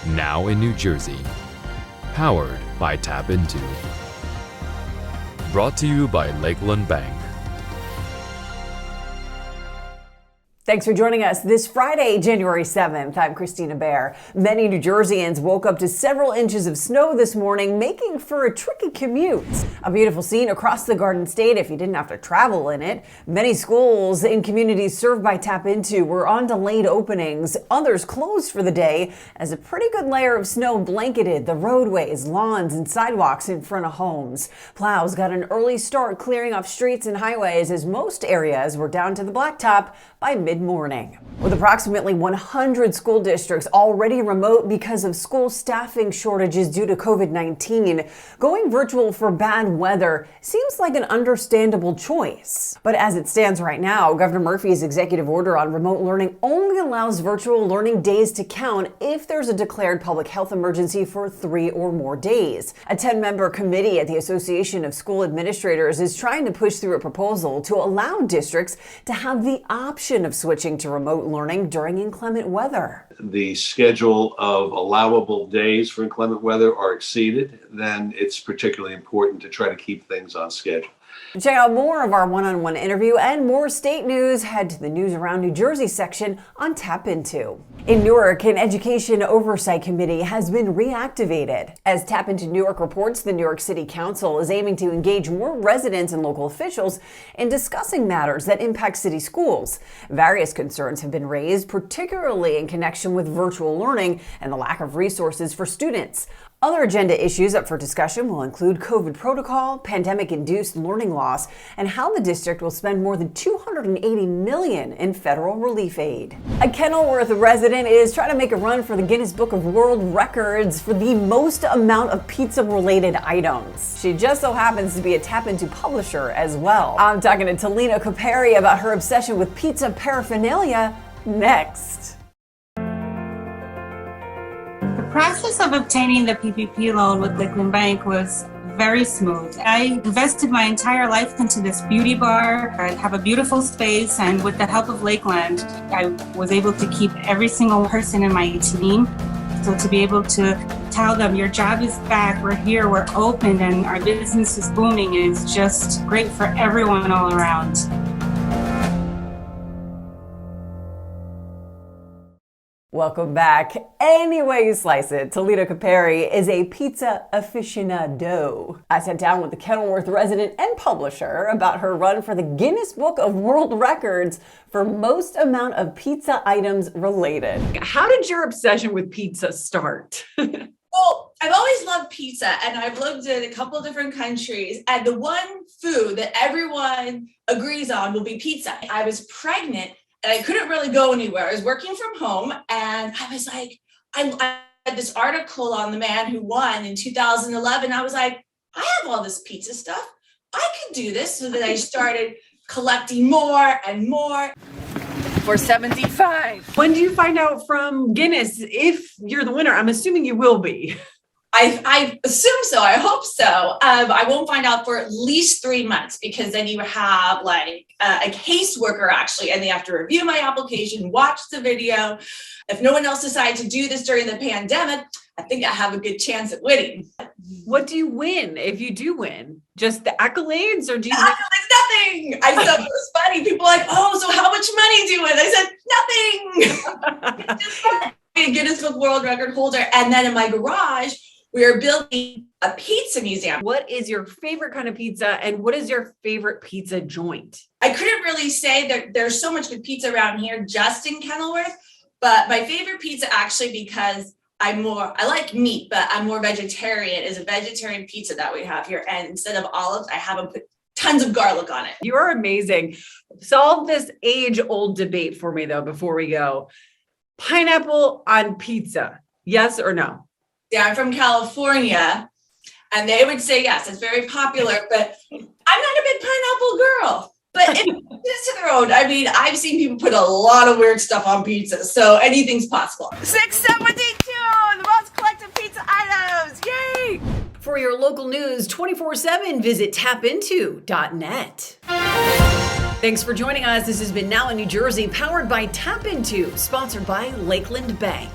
now in New Jersey. Powered by TAPinto. Brought to you by Lakeland Bank. Thanks for joining us this Friday, January 7th. I'm Kristina Behr. Many New Jerseyans woke up to several inches of snow this morning, making for a tricky commute. A beautiful scene across the Garden State if you didn't have to travel in it. Many schools in communities served by TAPinto were on delayed openings. Others closed for the day as a pretty good layer of snow blanketed the roadways, lawns, and sidewalks in front of homes. Plows got an early start clearing off streets and highways as most areas were down to the blacktop by mid-morning. With approximately 100 school districts already remote because of school staffing shortages due to COVID-19, going virtual for bad weather seems like an understandable choice. But as it stands right now, Governor Murphy's executive order on remote learning only allows virtual learning days to count if there's a declared public health emergency for 3 or more days. A 10-member committee at the Association of School Administrators is trying to push through a proposal to allow districts to have the option of switching to remote learning during inclement weather. The schedule of allowable days for inclement weather are exceeded, then it's particularly important to try to keep things on schedule. To check out more of our one-on-one interview and more state news, head to the News Around New Jersey section on TAPinto. In Newark, an Education Oversight Committee has been reactivated. As TAPinto Newark reports, the New York City Council is aiming to engage more residents and local officials in discussing matters that impact city schools. Various concerns have been raised, particularly in connection with virtual learning and the lack of resources for students. Other agenda issues up for discussion will include COVID protocol, pandemic-induced learning loss, and how the district will spend more than $280 million in federal relief aid. A Kenilworth resident is trying to make a run for the Guinness Book of World Records for the most amount of pizza-related items. She just so happens to be a TAPinto publisher as well. I'm talking to Talina Caperi about her obsession with pizza paraphernalia next. The process of obtaining the PPP loan with Lakeland Bank was very smooth. I invested my entire life into this beauty bar. I have a beautiful space, and with the help of Lakeland, I was able to keep every single person in my team. So to be able to tell them, your job is back, we're here, we're open, and our business is booming is just great for everyone all around. Welcome back. Any way you slice it, Talina Caperi is a pizza aficionado. I sat down with the Kenilworth resident and publisher about her run for the Guinness Book of World Records for most amount of pizza items related. How did your obsession with pizza start? Well, I've always loved pizza, and I've lived in a couple of different countries, and the one food that everyone agrees on will be pizza. I was pregnant and I couldn't really go anywhere. I was working from home, and I was like, I had this article on the man who won in 2011. I was like, I have all this pizza stuff. I can do this. So then I started collecting more and more. For 75. When do you find out from Guinness if you're the winner? I'm assuming you will be. I assume so. I hope so. I won't find out for at least 3 months, because then you have like a caseworker actually, and they have to review my application, watch the video. If no one else decides to do this during the pandemic, I think I have a good chance at winning. What do you win if you do win? Just the accolades, or do you? Nothing. I thought it was funny. People are like, oh, so how much money do you win? I said, nothing. It's just fun. A Guinness Book World Record holder, and then in my garage, we are building a pizza museum. What is your favorite kind of pizza, and what is your favorite pizza joint? I couldn't really say that there's so much good pizza around here just in Kenilworth, but my favorite pizza actually, because I like meat, but I'm more vegetarian, is a vegetarian pizza that we have here. And instead of olives, I have them put tons of garlic on it. You are amazing. Solve this age-old debate for me though, before we go. Pineapple on pizza, yes or no? Yeah, I'm from California, and they would say yes, it's very popular, but I'm not a big pineapple girl. But it's to their own. I mean, I've seen people put a lot of weird stuff on pizza, so anything's possible. 672, the most collected pizza items, yay! For your local news 24/7, visit tapinto.net. Thanks for joining us. This has been Now in New Jersey, powered by TAPinto, sponsored by Lakeland Bank.